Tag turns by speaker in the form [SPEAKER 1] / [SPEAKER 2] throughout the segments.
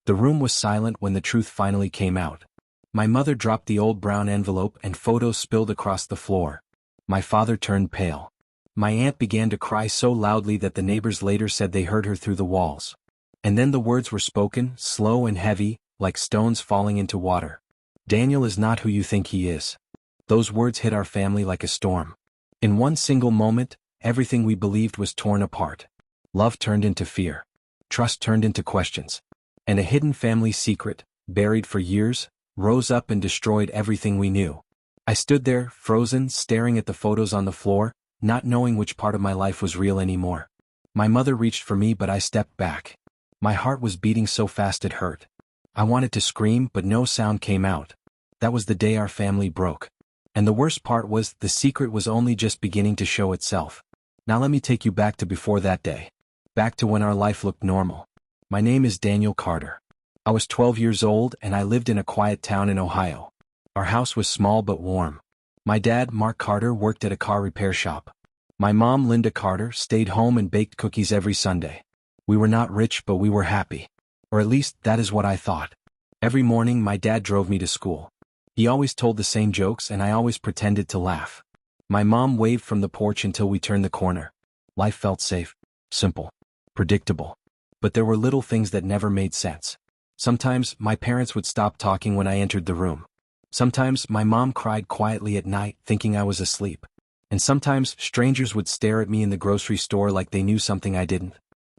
[SPEAKER 1] The room was silent when the truth finally came out. My mother dropped the old brown envelope and photos spilled across the floor. My father turned pale. My aunt began to cry so loudly that the neighbors later said they heard her through the walls. And then the words were spoken, slow and heavy, like stones falling into water. Daniel is not who you think he is. Those words hit our family like a storm. In one single moment, everything we believed was torn apart. Love turned into fear. Trust turned into questions. And a hidden family secret, buried for years, rose up and destroyed everything we knew. I stood there, frozen, staring at the photos on the floor, not knowing which part of my life was real anymore. My mother reached for me, but I stepped back. My heart was beating so fast it hurt. I wanted to scream, but no sound came out. That was the day our family broke. And the worst part was, the secret was only just beginning to show itself. Now let me take you back to before that day. Back to when our life looked normal. My name is Daniel Carter. I was 12 years old and I lived in a quiet town in Ohio. Our house was small but warm. My dad, Mark Carter, worked at a car repair shop. My mom, Linda Carter, stayed home and baked cookies every Sunday. We were not rich, but we were happy. Or at least, that is what I thought. Every morning my dad drove me to school. He always told the same jokes and I always pretended to laugh. My mom waved from the porch until we turned the corner. Life felt safe, simple, predictable. But there were little things that never made sense. Sometimes my parents would stop talking when I entered the room. Sometimes my mom cried quietly at night thinking I was asleep. And sometimes strangers would stare at me in the grocery store like they knew something I didn't.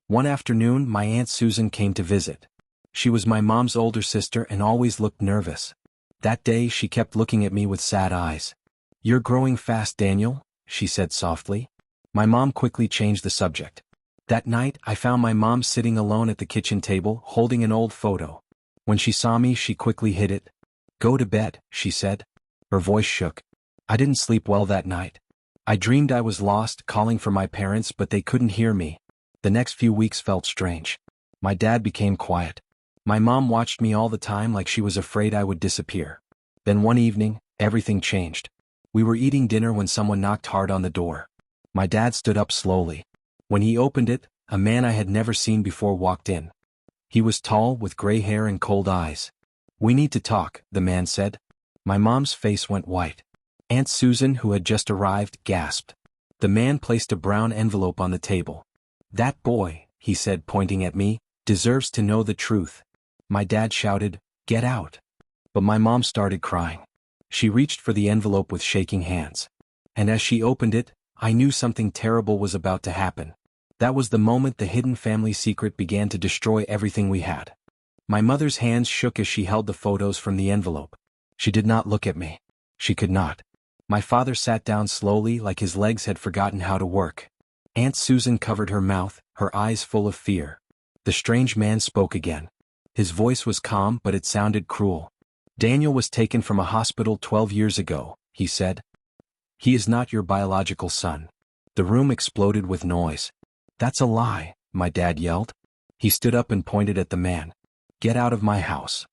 [SPEAKER 1] One afternoon my Aunt Susan came to visit. She was my mom's older sister and always looked nervous. That day she kept looking at me with sad eyes. "You're growing fast, Daniel," she said softly. My mom quickly changed the subject. That night I found my mom sitting alone at the kitchen table holding an old photo. When she saw me she quickly hid it. "Go to bed," she said. Her voice shook. I didn't sleep well that night. I dreamed I was lost, calling for my parents, but they couldn't hear me. The next few weeks felt strange. My dad became quiet. My mom watched me all the time like she was afraid I would disappear. Then one evening, everything changed. We were eating dinner when someone knocked hard on the door. My dad stood up slowly. When he opened it, a man I had never seen before walked in. He was tall, with gray hair and cold eyes. "We need to talk," the man said. My mom's face went white. Aunt Susan, who had just arrived, gasped. The man placed a brown envelope on the table. "That boy," he said, pointing at me, "deserves to know the truth." My dad shouted, "Get out!" But my mom started crying. She reached for the envelope with shaking hands. And as she opened it, I knew something terrible was about to happen. That was the moment the hidden family secret began to destroy everything we had. My mother's hands shook as she held the photos from the envelope. She did not look at me. She could not. My father sat down slowly like his legs had forgotten how to work. Aunt Susan covered her mouth, her eyes full of fear. The strange man spoke again. His voice was calm, but it sounded cruel. "Daniel was taken from a hospital 12 years ago," he said. "He is not your biological son." The room exploded with noise. "That's a lie," my dad yelled. He stood up and pointed at the man. "Get out of my house."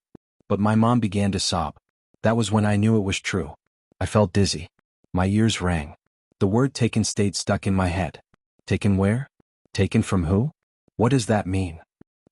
[SPEAKER 1] But my mom began to sob. That was when I knew it was true. I felt dizzy. My ears rang. The word taken stayed stuck in my head. Taken where? Taken from who? What does that mean?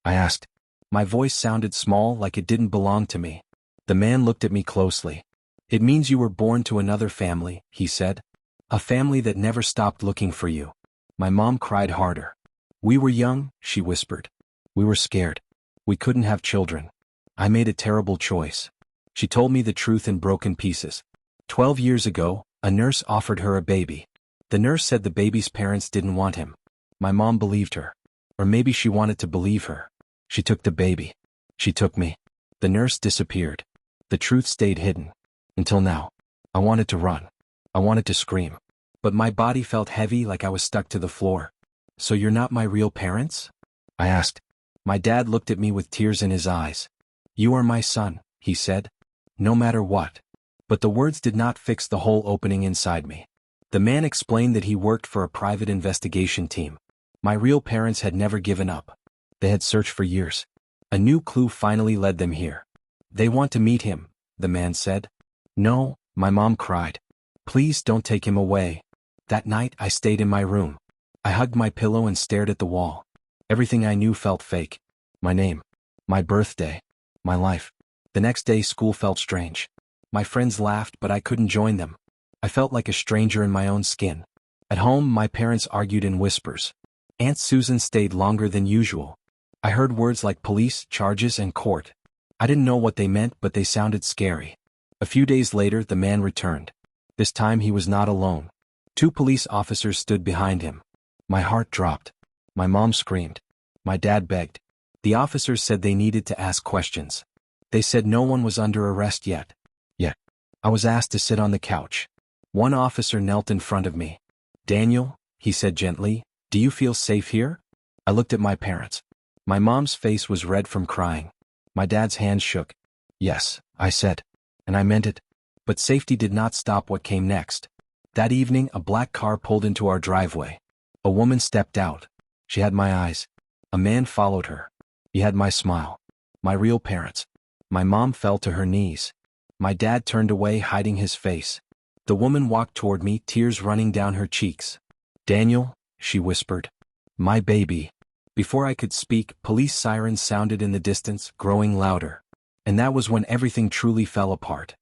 [SPEAKER 1] I asked. My voice sounded small, like it didn't belong to me. The man looked at me closely. "It means you were born to another family," he said. "A family that never stopped looking for you." My mom cried harder. "We were young," she whispered. "We were scared. We couldn't have children. I made a terrible choice." She told me the truth in broken pieces. 12 years ago, a nurse offered her a baby. The nurse said the baby's parents didn't want him. My mom believed her. Or maybe she wanted to believe her. She took the baby. She took me. The nurse disappeared. The truth stayed hidden. Until now. I wanted to run. I wanted to scream. But my body felt heavy, like I was stuck to the floor. "So you're not my real parents?" I asked. My dad looked at me with tears in his eyes. "You are my son," he said. "No matter what." But the words did not fix the whole opening inside me. The man explained that he worked for a private investigation team. My real parents had never given up. They had searched for years. A new clue finally led them here. "They want to meet him," the man said. "No," my mom cried. "Please don't take him away." That night I stayed in my room. I hugged my pillow and stared at the wall. Everything I knew felt fake. My name. My birthday. My life. The next day school felt strange. My friends laughed, but I couldn't join them. I felt like a stranger in my own skin. At home, my parents argued in whispers. Aunt Susan stayed longer than usual. I heard words like police, charges, and court. I didn't know what they meant, but they sounded scary. A few days later, the man returned. This time he was not alone. 2 police officers stood behind him. My heart dropped. My mom screamed. My dad begged. The officers said they needed to ask questions. They said no one was under arrest yet. Yet, I was asked to sit on the couch. One officer knelt in front of me. "Daniel," he said gently, "do you feel safe here?" I looked at my parents. My mom's face was red from crying. My dad's hands shook. "Yes," I said. And I meant it. But safety did not stop what came next. That evening, a black car pulled into our driveway. A woman stepped out. She had my eyes. A man followed her. He had my smile. My real parents. My mom fell to her knees. My dad turned away, hiding his face. The woman walked toward me, tears running down her cheeks. "Daniel," she whispered. "My baby." Before I could speak, police sirens sounded in the distance, growing louder. And that was when everything truly fell apart.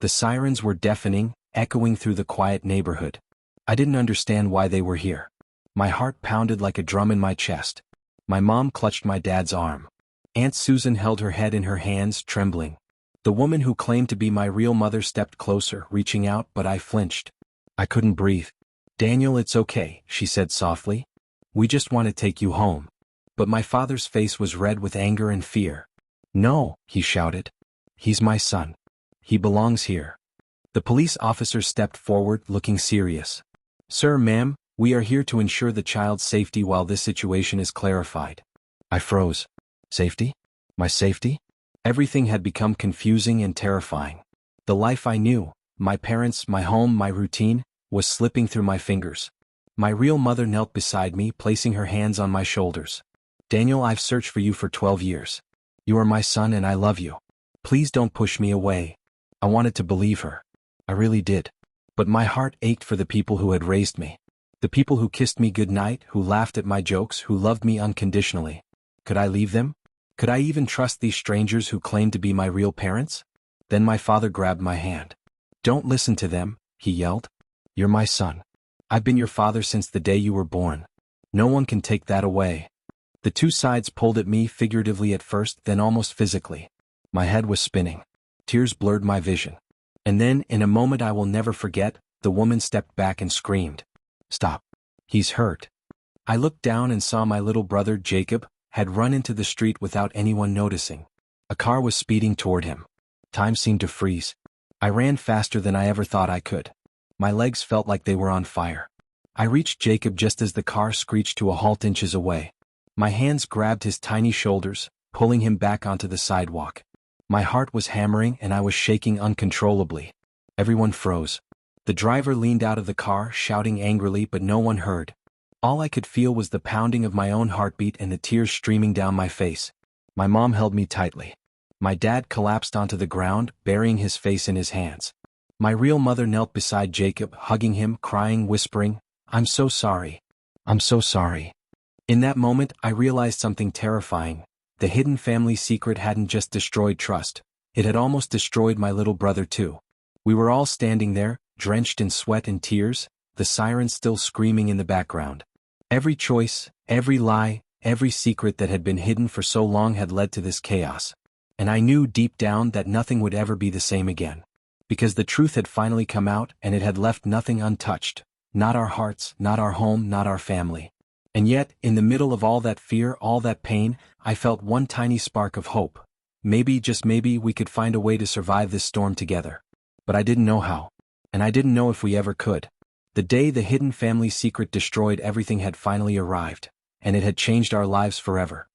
[SPEAKER 1] The sirens were deafening, echoing through the quiet neighborhood. I didn't understand why they were here. My heart pounded like a drum in my chest. My mom clutched my dad's arm. Aunt Susan held her head in her hands, trembling. The woman who claimed to be my real mother stepped closer, reaching out, but I flinched. I couldn't breathe. "Daniel, it's okay," she said softly. "We just want to take you home." But my father's face was red with anger and fear. "No," he shouted. "He's my son. He belongs here." The police officer stepped forward, looking serious. "Sir, ma'am, we are here to ensure the child's safety while this situation is clarified." I froze. Safety? My safety? Everything had become confusing and terrifying. The life I knew, my parents, my home, my routine, was slipping through my fingers. My real mother knelt beside me, placing her hands on my shoulders. "Daniel, I've searched for you for 12 years. You are my son and I love you. Please don't push me away." I wanted to believe her. I really did. But my heart ached for the people who had raised me. The people who kissed me goodnight, who laughed at my jokes, who loved me unconditionally. Could I leave them? Could I even trust these strangers who claimed to be my real parents? Then my father grabbed my hand. "Don't listen to them," he yelled. "You're my son. I've been your father since the day you were born. No one can take that away." The 2 sides pulled at me, figuratively at first, then almost physically. My head was spinning. Tears blurred my vision. And then, in a moment I will never forget, the woman stepped back and screamed. "Stop. He's hurt." I looked down and saw my little brother, Jacob, had run into the street without anyone noticing. A car was speeding toward him. Time seemed to freeze. I ran faster than I ever thought I could. My legs felt like they were on fire. I reached Jacob just as the car screeched to a halt inches away. My hands grabbed his tiny shoulders, pulling him back onto the sidewalk. My heart was hammering and I was shaking uncontrollably. Everyone froze. The driver leaned out of the car, shouting angrily, but no one heard. All I could feel was the pounding of my own heartbeat and the tears streaming down my face. My mom held me tightly. My dad collapsed onto the ground, burying his face in his hands. My real mother knelt beside Jacob, hugging him, crying, whispering, "I'm so sorry. I'm so sorry." In that moment, I realized something terrifying. The hidden family secret hadn't just destroyed trust. It had almost destroyed my little brother too. We were all standing there, drenched in sweat and tears, the sirens still screaming in the background. Every choice, every lie, every secret that had been hidden for so long had led to this chaos. And I knew deep down that nothing would ever be the same again. Because the truth had finally come out and it had left nothing untouched. Not our hearts, not our home, not our family. And yet, in the middle of all that fear, all that pain, I felt one tiny spark of hope. Maybe, just maybe, we could find a way to survive this storm together. But I didn't know how. And I didn't know if we ever could. The day the hidden family secret destroyed everything had finally arrived. And it had changed our lives forever.